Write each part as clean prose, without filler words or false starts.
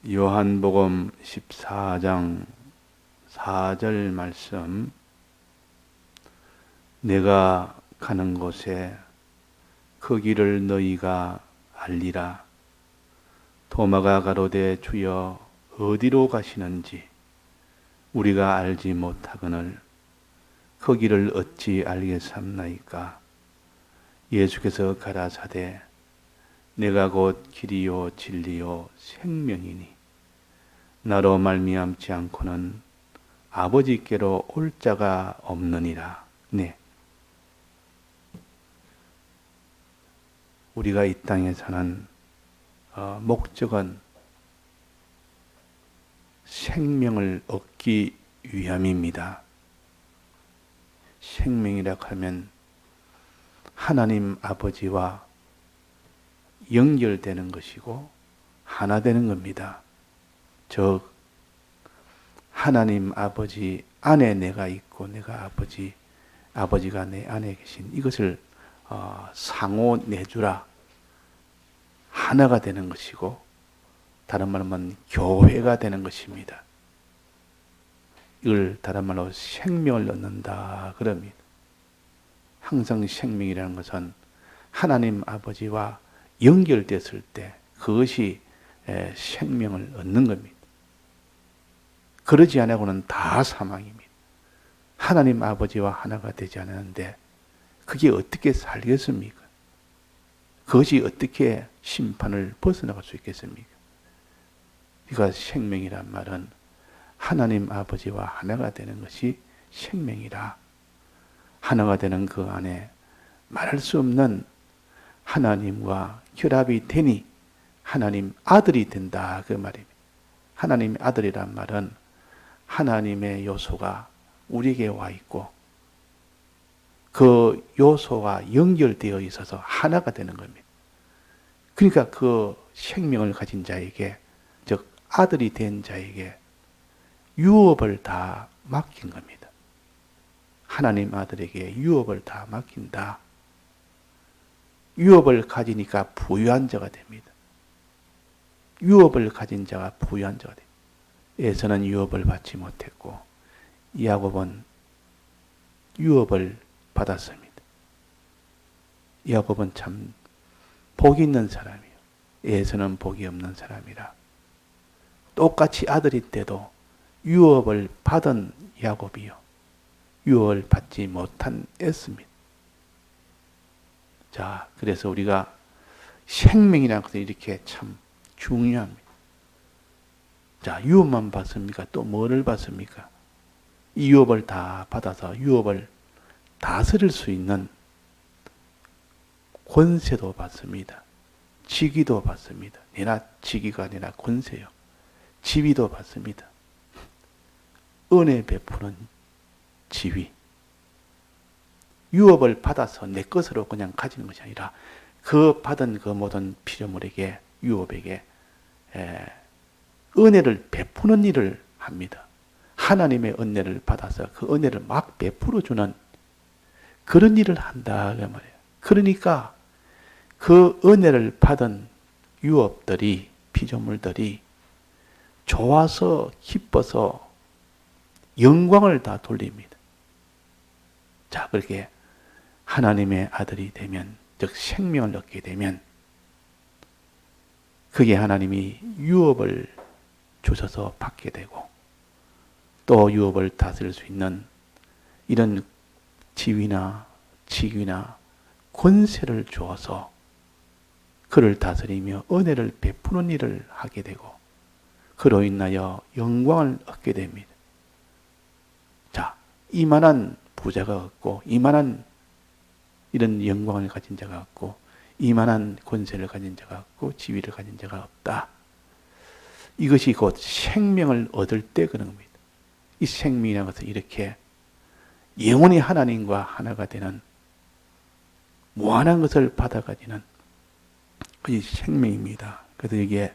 요한복음 14장 4절 말씀. 내가 가는 곳에 그 길을 너희가 알리라. 도마가 가로되 주여 어디로 가시는지 우리가 알지 못하거늘 그 길을 어찌 알겠삼나이까. 예수께서 가라사대 내가 곧 길이요 진리요 생명이니 나로 말미암지 않고는 아버지께로 올 자가 없느니라. 네. 우리가 이 땅에 사는 목적은 생명을 얻기 위함입니다. 생명이라 하면 하나님 아버지와 연결되는 것이고 하나 되는 겁니다. 즉 하나님 아버지 안에 내가 있고 내가 아버지가 내 안에 계신 이것을 상호 내주라 하나가 되는 것이고, 다른 말로 하면 교회가 되는 것입니다. 이걸 다른 말로 생명을 얻는다 그럽니다. 항상 생명이라는 것은 하나님 아버지와 연결됐을 때 그것이 생명을 얻는 겁니다. 그러지 않고는 다 사망입니다. 하나님 아버지와 하나가 되지 않았는데 그게 어떻게 살겠습니까? 그것이 어떻게 심판을 벗어나갈 수 있겠습니까? 그러니까 생명이란 말은 하나님 아버지와 하나가 되는 것이 생명이라. 하나가 되는 그 안에 말할 수 없는 하나님과 결합이 되니 하나님 아들이 된다 그 말입니다. 하나님의 아들이란 말은 하나님의 요소가 우리에게 와 있고 그 요소가 연결되어 있어서 하나가 되는 겁니다. 그러니까 그 생명을 가진 자에게, 즉 아들이 된 자에게 유업을 다 맡긴 겁니다. 하나님 아들에게 유업을 다 맡긴다. 유업을 가지니까 부유한 자가 됩니다. 유업을 가진 자가 부유한 자가 됩니다. 에서는 유업을 받지 못했고 야곱은 유업을 받았습니다. 야곱은 참 복이 있는 사람이에요. 에서는 복이 없는 사람이라. 똑같이 아들일 때도 유업을 받은 야곱이요 유업을 받지 못한 에서입니다. 자, 그래서 우리가 생명이라는 것은 이렇게 참 중요합니다. 자, 유업만 받습니까? 또 뭐를 받습니까? 이 유업을 다 받아서 유업을 다스릴 수 있는 권세도 받습니다. 지위도 받습니다. 내나 지위가 아니라 권세요. 지위도 받습니다. 은혜 베푸는 지위. 유업을 받아서 내 것으로 그냥 가지는 것이 아니라 그 받은 그 모든 피조물에게, 유업에게 은혜를 베푸는 일을 합니다. 하나님의 은혜를 받아서 그 은혜를 막 베풀어주는 그런 일을 한다 그 말이에요. 그러니까 그 은혜를 받은 유업들이, 피조물들이 좋아서 기뻐서 영광을 다 돌립니다. 자, 그렇게 하나님의 아들이 되면, 즉 생명을 얻게 되면 그게 하나님이 유업을 주셔서 받게 되고 또 유업을 다스릴 수 있는 이런 지위나 직위나 권세를 주어서 그를 다스리며 은혜를 베푸는 일을 하게 되고 그로 인하여 영광을 얻게 됩니다. 자, 이만한 부자가 없고 이만한 이런 영광을 가진 자가 없고 이만한 권세를 가진 자가 없고 지위를 가진 자가 없다. 이것이 곧 생명을 얻을 때 그런 겁니다. 이 생명이라는 것은 이렇게 영원히 하나님과 하나가 되는 무한한 것을 받아가지는 그것이 생명입니다. 그래서 여기에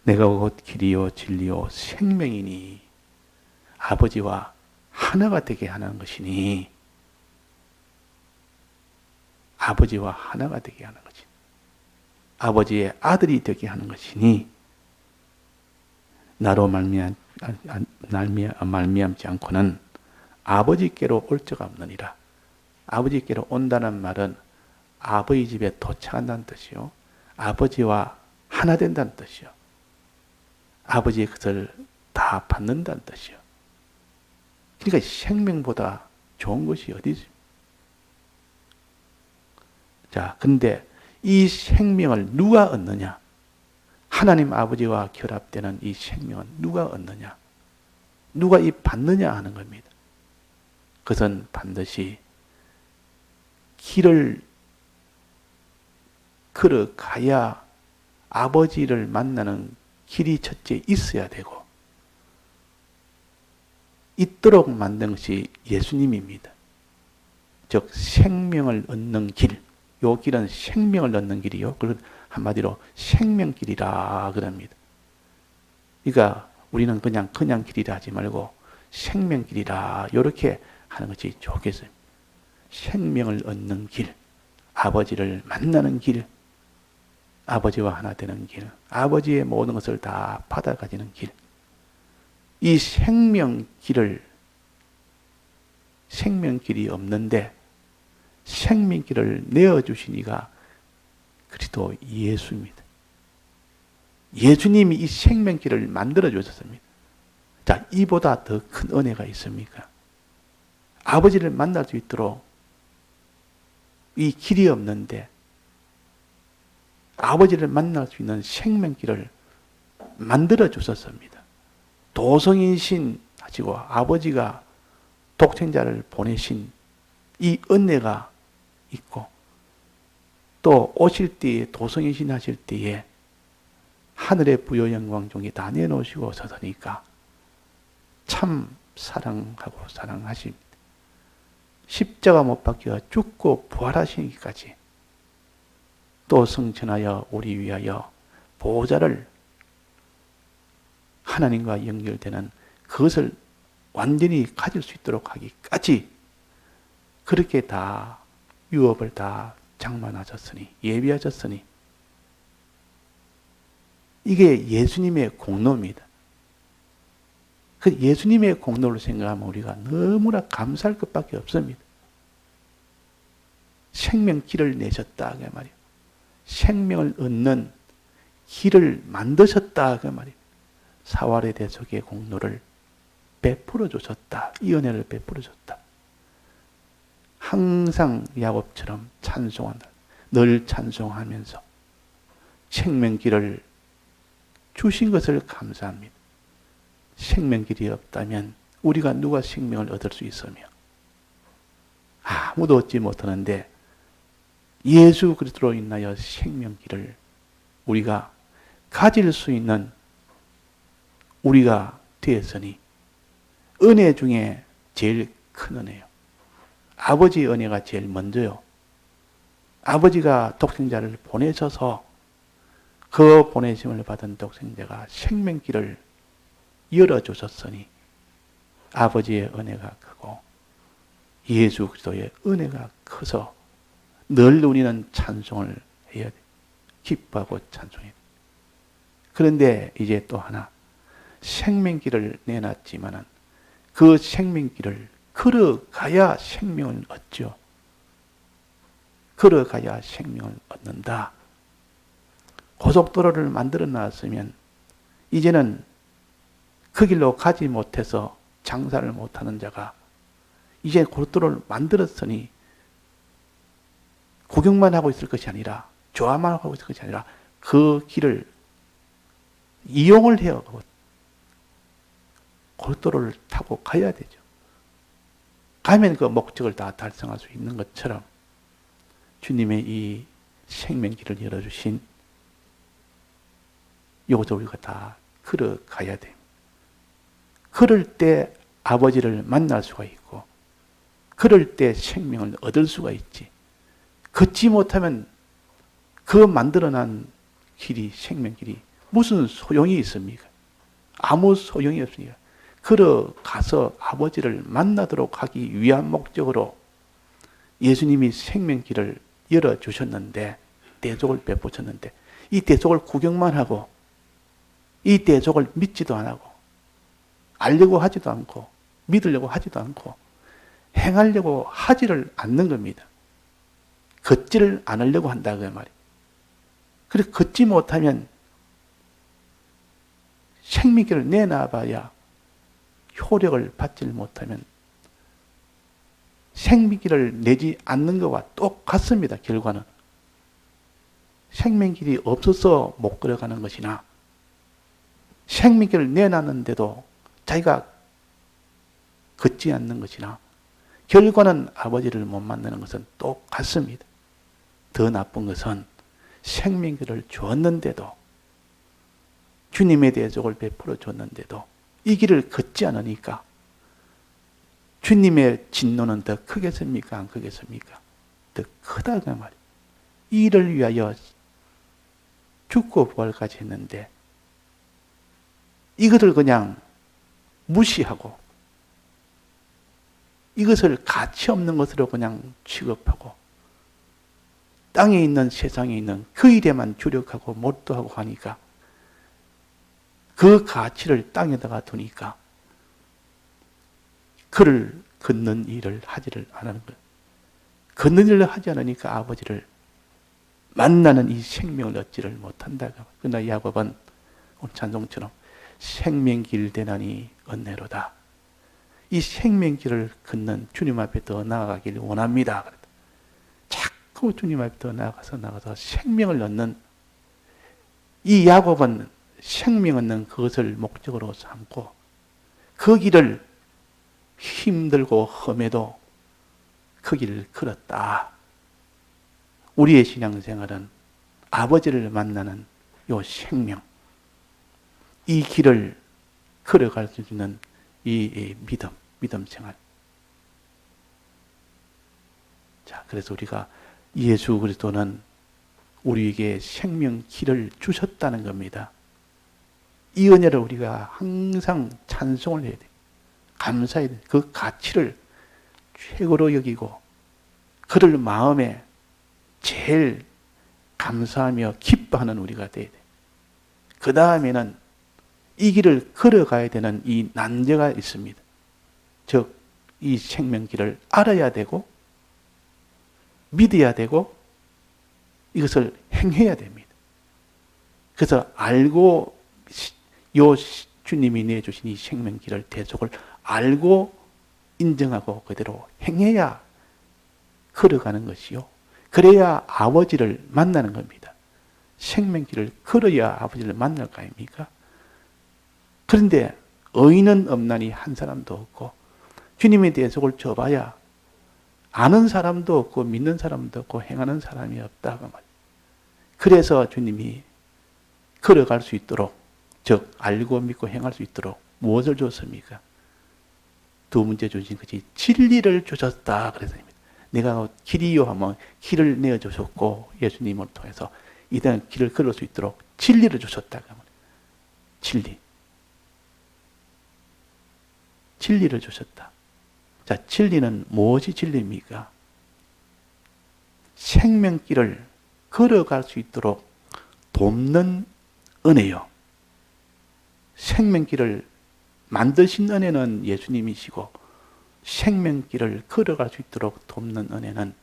내가 곧 길이요 진리요 생명이니 아버지와 하나가 되게 하는 것이니 아버지와 하나가 되게 하는 것이니 아버지의 아들이 되게 하는 것이니 나로 말미암지 않고는 아버지께로 올 자가 없느니라. 아버지께로 온다는 말은 아버지 집에 도착한다는 뜻이요. 아버지와 하나 된다는 뜻이요. 아버지의 것을 다 받는다는 뜻이요. 그러니까 생명보다 좋은 것이 어디 있습니까? 자, 근데 이 생명을 누가 얻느냐? 하나님 아버지와 결합되는 이 생명은 누가 얻느냐? 누가 이 받느냐 하는 겁니다. 그것은 반드시 길을 걸어가야 아버지를 만나는 길이 첫째 있어야 되고, 있도록 만든 것이 예수님입니다. 즉 생명을 얻는 길, 요 길은 생명을 얻는 길이요. 그걸 한마디로 생명길이라 그럽니다. 그러니까 우리는 그냥 길이라 하지 말고 생명길이라 이렇게 하는 것이 좋겠어요. 생명을 얻는 길, 아버지를 만나는 길, 아버지와 하나 되는 길, 아버지의 모든 것을 다 받아가지는 길. 이 생명길이 없는데 생명길을 내어주신 이가 그리스도 예수입니다. 예수님이 이 생명길을 만들어 주셨습니다. 자, 이보다 더 큰 은혜가 있습니까? 아버지를 만날 수 있도록 이 길이 없는데 아버지를 만날 수 있는 생명길을 만들어 주셨습니다. 도성인신 하시고 아버지가 독생자를 보내신 이 은혜가 있고, 또 오실 때에 도성인신 하실 때에 하늘의 부요 영광 중에 다 내놓으시고 서서니까 참 사랑하고 사랑하십니다. 십자가 못 박혀 죽고 부활하시기까지 또 성천하여 우리 위하여 보호자를 하나님과 연결되는 그것을 완전히 가질 수 있도록 하기까지 그렇게 다 유업을 다 장만하셨으니, 예비하셨으니, 이게 예수님의 공로입니다. 그 예수님의 공로를 생각하면 우리가 너무나 감사할 것밖에 없습니다. 생명길을 내셨다 그 말이에요. 생명을 얻는 길을 만드셨다 그 말이에요. 사활의 대속의 공로를 베풀어 주셨다. 이 은혜를 베풀어 줬다. 항상 야곱처럼 찬송한다. 늘 찬송하면서 생명길을 주신 것을 감사합니다. 생명길이 없다면 우리가 누가 생명을 얻을 수 있으며 아무도 얻지 못하는데 예수 그리스도로 인하여 생명길을 우리가 가질 수 있는 우리가 되었으니 은혜 중에 제일 큰 은혜요. 아버지의 은혜가 제일 먼저요. 아버지가 독생자를 보내셔서 그 보내심을 받은 독생자가 생명길을 열어주셨으니 아버지의 은혜가 크고 예수 그리스도의 은혜가 커서 늘 우리는 찬송을 해야 돼. 기뻐하고 찬송해야 돼. 그런데 이제 또 하나 생명길을 내놨지만은 그 생명길을 걸어가야 생명을 얻죠. 걸어가야 생명을 얻는다. 고속도로를 만들어 놨으면 이제는 그 길로 가지 못해서 장사를 못하는 자가 이제 고속도로를 만들었으니 구경만 하고 있을 것이 아니라 좋아만 하고 있을 것이 아니라 그 길을 이용을 해야 고속도로를 타고 가야 되죠. 가면 그 목적을 다 달성할 수 있는 것처럼 주님의 이 생명길을 열어주신 이것을 우리가 다 걸어가야 됩니다. 그럴 때 아버지를 만날 수가 있고 그럴 때 생명을 얻을 수가 있지. 걷지 못하면 그 만들어난 길이 생명길이 무슨 소용이 있습니까? 아무 소용이 없습니다. 걸어가서 아버지를 만나도록 하기 위한 목적으로 예수님이 생명길을 열어주셨는데 대속을 베푸셨는데 이 대속을 구경만 하고 이 대속을 믿지도 안 하고 알려고 하지도 않고 믿으려고 하지도 않고 행하려고 하지를 않는 겁니다. 걷지를 않으려고 한다 그 말이에요. 그래서 걷지 못하면 생명길을 내놔봐야 효력을 받지 못하면 생명길을 내지 않는 것과 똑같습니다. 결과는. 생명길이 없어서 못 걸어가는 것이나 생명길을 내놨는데도 자기가 걷지 않는 것이나 결과는 아버지를 못 만나는 것은 똑같습니다. 더 나쁜 것은 생명길을 주었는데도 주님의 대속을 베풀어 줬는데도 이 길을 걷지 않으니까 주님의 진노는 더 크겠습니까? 안 크겠습니까? 더 크다 그 말이에요. 이 일을 위하여 죽고 부활까지 했는데 이것을 그냥 무시하고 이것을 가치 없는 것으로 그냥 취급하고 땅에 있는 세상에 있는 그 일에만 주력하고 몰두하고 하니까 그 가치를 땅에다가 두니까 그를 걷는 일을 하지를 않는 거예요. 걷는 일을 하지 않으니까 아버지를 만나는 이 생명을 얻지를 못한다. 그러나 야곱은 오늘 찬송처럼 생명길 되나니 은혜로다. 이 생명길을 걷는 주님 앞에 더 나아가기를 원합니다. 자꾸 주님 앞에 더 나가서 생명을 얻는 이 야곱은 생명 얻는 그것을 목적으로 삼고 그 길을 힘들고 험해도 그 길을 걸었다. 우리의 신앙생활은 아버지를 만나는 요 생명, 이 길을 걸어갈 수 있는 이 믿음 생활. 자, 그래서 우리가 예수 그리스도는 우리에게 생명 길을 주셨다는 겁니다. 이 은혜를 우리가 항상 찬송을 해야 돼요. 감사해야 돼요. 그 가치를 최고로 여기고 그를 마음에 제일 감사하며 기뻐하는 우리가 돼야 돼요. 그 다음에는 이 길을 걸어가야 되는 이 난제가 있습니다. 즉, 이 생명길을 알아야 되고 믿어야 되고 이것을 행해야 됩니다. 그래서 알고 요 주님이 내주신 이 생명길을 대속을 알고 인정하고 그대로 행해야 걸어가는 것이요. 그래야 아버지를 만나는 겁니다. 생명길을 걸어야 아버지를 만날 거 아닙니까? 그런데 의인은 없나니 한 사람도 없고 주님의 대속을 줘봐야 아는 사람도 없고 믿는 사람도 없고 행하는 사람이 없다고 말이에요. 그래서 주님이 걸어갈 수 있도록, 즉 알고 믿고 행할 수 있도록 무엇을 줬습니까? 두 번째 주신 것이 진리를 주셨다 그랬습니다. 내가 길이요 하면 길을 내어주셨고 예수님을 통해서 이 땅 길을 걸을 수 있도록 진리를 주셨다. 진리. 진리를 주셨다. 자, 진리는 무엇이 진리입니까? 생명길을 걸어갈 수 있도록 돕는 은혜요. 생명길을 만드신 은혜는 예수님이시고 생명길을 걸어갈 수 있도록 돕는 은혜는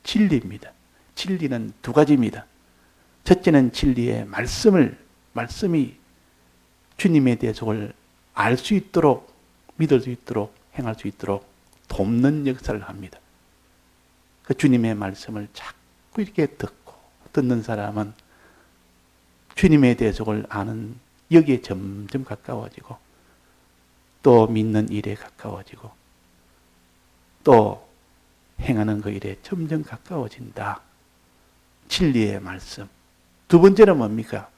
진리입니다. 진리는 두 가지입니다. 첫째는 진리의 말씀이 주님의 대속을 알 수 있도록, 믿을 수 있도록, 행할 수 있도록 돕는 역사를 합니다. 그 주님의 말씀을 자꾸 이렇게 듣는 사람은 주님의 대속을 아는 여기에 점점 가까워지고 또 믿는 일에 가까워지고 또 행하는 그 일에 점점 가까워진다. 진리의 말씀. 두 번째는 뭡니까?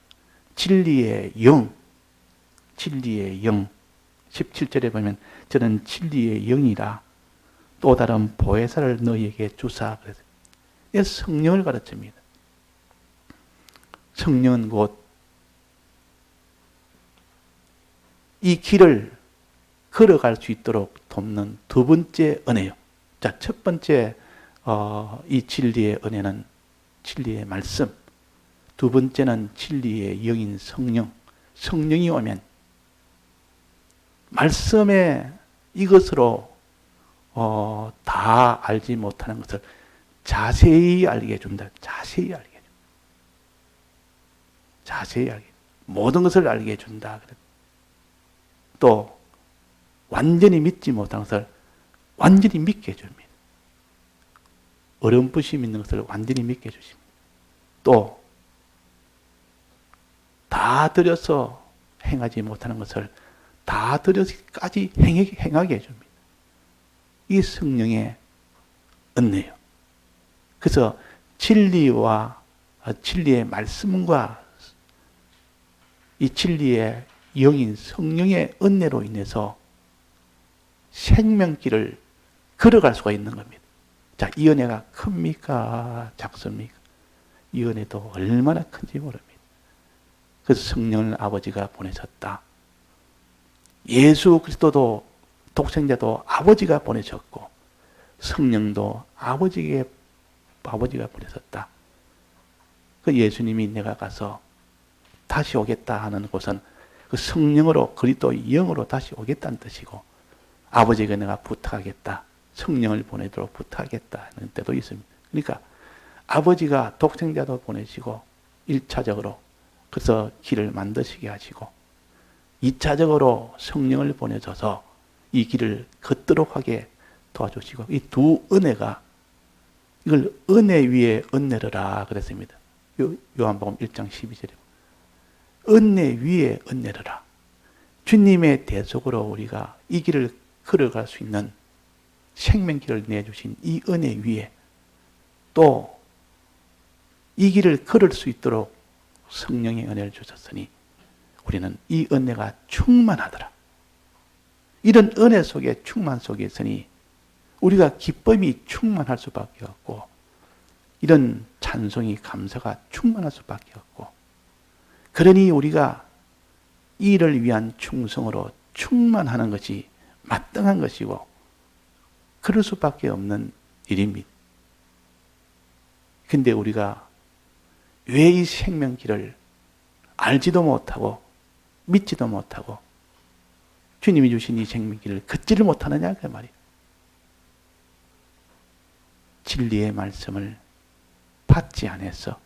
진리의 영. 진리의 영. 17절에 보면 저는 진리의 영이라 또 다른 보혜사를 너희에게 주사 그랬어요. 이 성령을 가르칩니다. 성령은 곧 이 길을 걸어갈 수 있도록 돕는 두 번째 은혜요. 자, 첫 번째 이 진리의 은혜는 진리의 말씀. 두 번째는 진리의 영인 성령. 성령이 오면 말씀에 이것으로 다 알지 못하는 것을 자세히 알게 해준다. 자세히 알게 해준다. 자세히 알게 해준다. 모든 것을 알게 해준다. 또 완전히 믿지 못하는 것을 완전히 믿게 해줍니다. 어렴풋이 믿는 것을 완전히 믿게 해주십니다. 또 다 들여서 행하지 못하는 것을 다 들여서까지 행하게 해줍니다. 이 성령의 은혜요. 그래서 진리의 말씀과 이 진리의 영인 성령의 은혜로 인해서 생명길을 걸어갈 수가 있는 겁니다. 자, 이 은혜가 큽니까? 작습니까? 이 은혜도 얼마나 큰지 모릅니다. 그래서 성령을 아버지가 보내셨다. 예수 그리스도도 독생자도 아버지가 보내셨고 성령도 아버지가 보내셨다. 그 예수님이 내가 가서 다시 오겠다 하는 곳은 그 성령으로 그리스도의 영으로 다시 오겠다는 뜻이고 아버지에게 내가 부탁하겠다. 성령을 보내도록 부탁하겠다 하는 때도 있습니다. 그러니까 아버지가 독생자도 보내시고 1차적으로 그래서 길을 만드시게 하시고 2차적으로 성령을 보내줘서 이 길을 걷도록 하게 도와주시고 이 두 은혜가 이걸 은혜 위에 은혜르라 그랬습니다. 요한복음 1장 12절에 은혜 위에 은혜르라. 주님의 대속으로 우리가 이 길을 걸어갈 수 있는 생명길을 내주신 이 은혜 위에 또 이 길을 걸을 수 있도록 성령의 은혜를 주셨으니 우리는 이 은혜가 충만하더라. 이런 은혜 속에 충만 속에 있으니 우리가 기쁨이 충만할 수밖에 없고 이런 찬송이 감사가 충만할 수밖에 없고 그러니 우리가 이를 위한 충성으로 충만하는 것이 마땅한 것이고 그럴 수밖에 없는 일입니다. 근데 우리가 왜 이 생명길을 알지도 못하고 믿지도 못하고 주님이 주신 이 생명길을 걷지를 못하느냐 그 말이에요. 진리의 말씀을 받지 않아서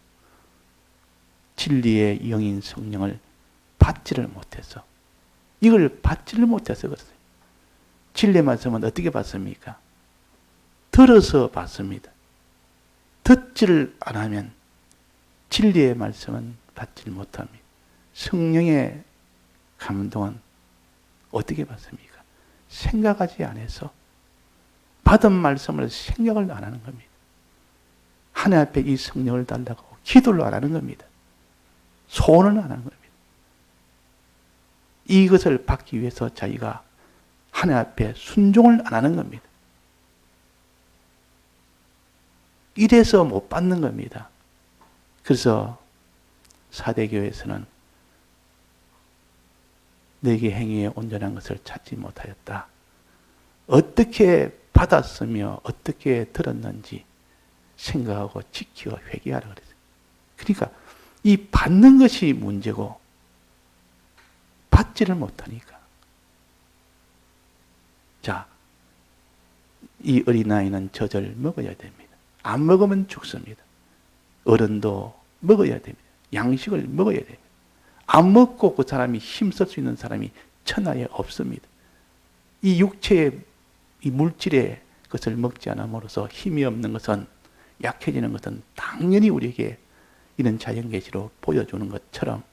진리의 영인 성령을 받지를 못해서 이걸 받지를 못해서 그랬어요. 진리의 말씀은 어떻게 받습니까? 들어서 받습니다. 듣지를 안 하면 진리의 말씀은 받지 못합니다. 성령의 감동은 어떻게 받습니까? 생각하지 않아서 받은 말씀을 생각을 안 하는 겁니다. 하나님 앞에 이 성령을 달라고 기도를 안 하는 겁니다. 소원을 안 하는 겁니다. 이것을 받기 위해서 자기가 하나님 앞에 순종을 안 하는 겁니다. 이래서 못 받는 겁니다. 그래서 사대교회에서는 내게 행위에 온전한 것을 찾지 못하였다. 어떻게 받았으며 어떻게 들었는지 생각하고 지키고 회개하라 그랬어요. 그러니까 이 받는 것이 문제고 받지를 못하니까. 자, 이 어린아이는 젖을 먹어야 됩니다. 안 먹으면 죽습니다. 어른도 먹어야 됩니다. 양식을 먹어야 됩니다. 안 먹고 그 사람이 힘쓸 수 있는 사람이 천하에 없습니다. 이 육체의 이 물질의 것을 먹지 않음으로써 힘이 없는 것은 약해지는 것은 당연히 우리에게 이런 자연계시로 보여주는 것처럼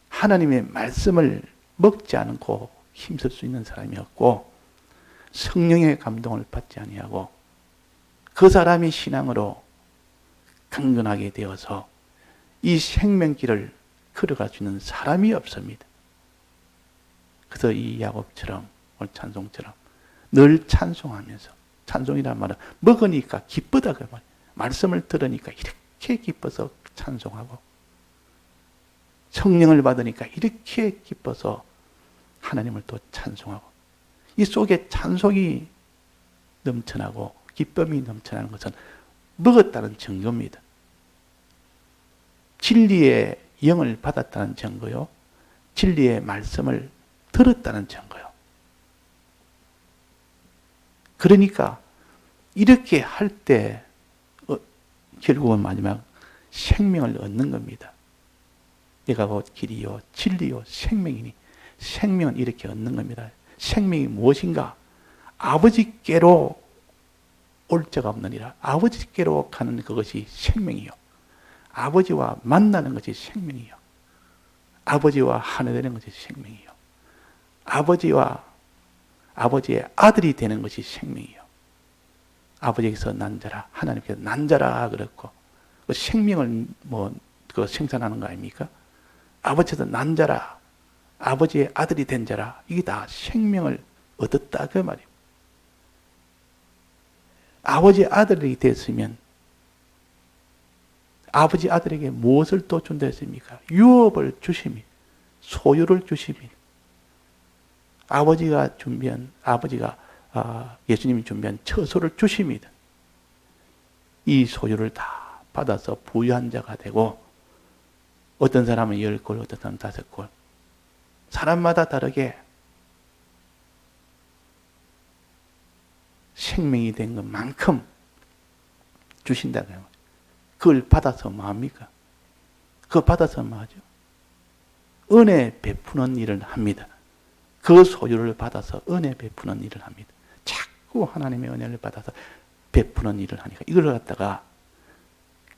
하나님의 말씀을 먹지 않고 힘쓸 수 있는 사람이 없고 성령의 감동을 받지 아니하고 그 사람이 신앙으로 강건하게 되어서 이 생명길을 걸어갈 수 있는 사람이 없습니다. 그래서 이 야곱처럼 오늘 찬송처럼 늘 찬송하면서 찬송이란 말은 먹으니까 기쁘다 그 말. 말씀을 들으니까 이렇게 기뻐서 찬송하고 성령을 받으니까 이렇게 기뻐서 하나님을 또 찬송하고 이 속에 찬송이 넘쳐나고 기쁨이 넘쳐나는 것은 먹었다는 증거입니다. 진리의 영을 받았다는 증거요. 진리의 말씀을 들었다는 증거요. 그러니까 이렇게 할 때 결국은 마지막 생명을 얻는 겁니다. 내가 곧 길이요 진리요 생명이니 생명은 이렇게 얻는 겁니다. 생명이 무엇인가? 아버지께로 올 자가 없느니라. 아버지께로 가는 그것이 생명이요. 아버지와 만나는 것이 생명이요. 아버지와 하나 되는 것이 생명이요. 아버지의 아들이 되는 것이 생명이요. 아버지께서 난 자라, 하나님께서 난 자라 그랬고, 그 생명을 생산하는 거 아닙니까? 아버지도 난 자라, 아버지의 아들이 된 자라, 이게 다 생명을 얻었다 그 말이에요. 아버지의 아들이 됐으면 아버지 아들에게 무엇을 또 준다 했습니까? 유업을 주심이, 소유를 주심이. 예수님이 준비한 처소를 주심이다. 이 소유를 다 받아서 부유한 자가 되고, 어떤 사람은 10골, 어떤 사람은 5골. 사람마다 다르게 생명이 된 것만큼 주신다고 해요. 그걸 받아서 뭐합니까? 그걸 받아서 뭐하죠? 은혜 베푸는 일을 합니다. 그 소유를 받아서 은혜 베푸는 일을 합니다. 자꾸 하나님의 은혜를 받아서 베푸는 일을 하니까 이걸 갖다가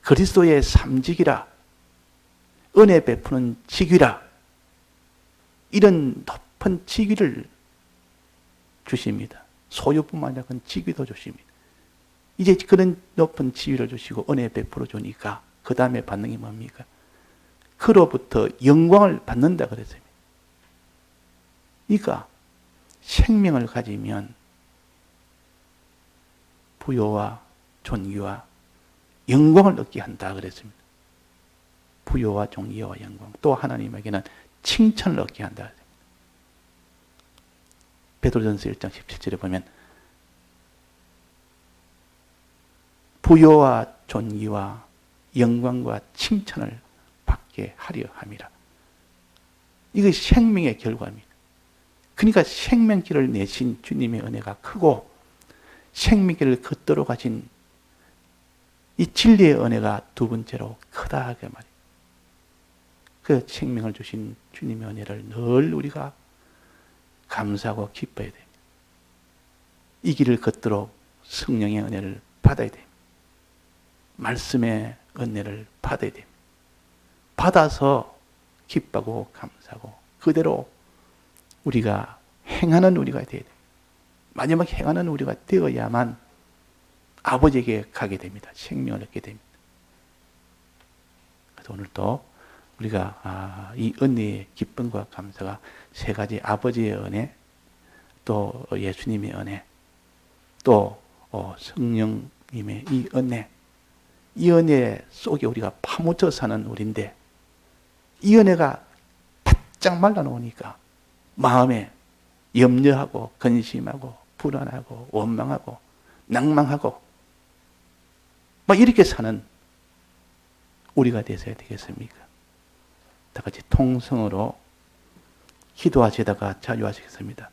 그리스도의 삼직이라, 은혜 베푸는 직위라, 이런 높은 직위를 주십니다. 소유뿐만 아니라 그런 직위도 주십니다. 이제 그런 높은 지위를 주시고 은혜 베풀어 주니까 그 다음에 받는 게 뭡니까? 그로부터 영광을 받는다 그랬어요. 그러니까 생명을 가지면 부요와 존귀와 영광을 얻게 한다 그랬습니다. 부요와 존귀와 영광, 또 하나님에게는 칭찬을 얻게 한다. 베드로전서 1장 17절에 보면 부요와 존귀와 영광과 칭찬을 받게 하려 함이라. 이것이 생명의 결과입니다. 그러니까 생명길을 내신 주님의 은혜가 크고, 생명길을 걷도록 하신 이 진리의 은혜가 두 번째로 크다 그 말이에요. 그 생명을 주신 주님의 은혜를 늘 우리가 감사하고 기뻐해야 됩니다. 이 길을 걷도록 성령의 은혜를 받아야 됩니다. 말씀의 은혜를 받아야 됩니다. 받아서 기뻐하고 감사하고 그대로 우리가 행하는 우리가 되어야 됩니다. 마지막 행하는 우리가 되어야만 아버지에게 가게 됩니다. 생명을 얻게 됩니다. 그래서 오늘도 우리가 이 은혜의 기쁨과 감사가 세 가지, 아버지의 은혜, 또 예수님의 은혜, 또 성령님의 이 은혜, 이 은혜 속에 우리가 파묻혀 사는 우리인데, 이 은혜가 바짝 말라놓으니까 마음에 염려하고 근심하고 불안하고 원망하고 낭망하고 막 이렇게 사는 우리가 되어야 되겠습니까? 다 같이 통성으로 기도하시다가 자유하시겠습니다.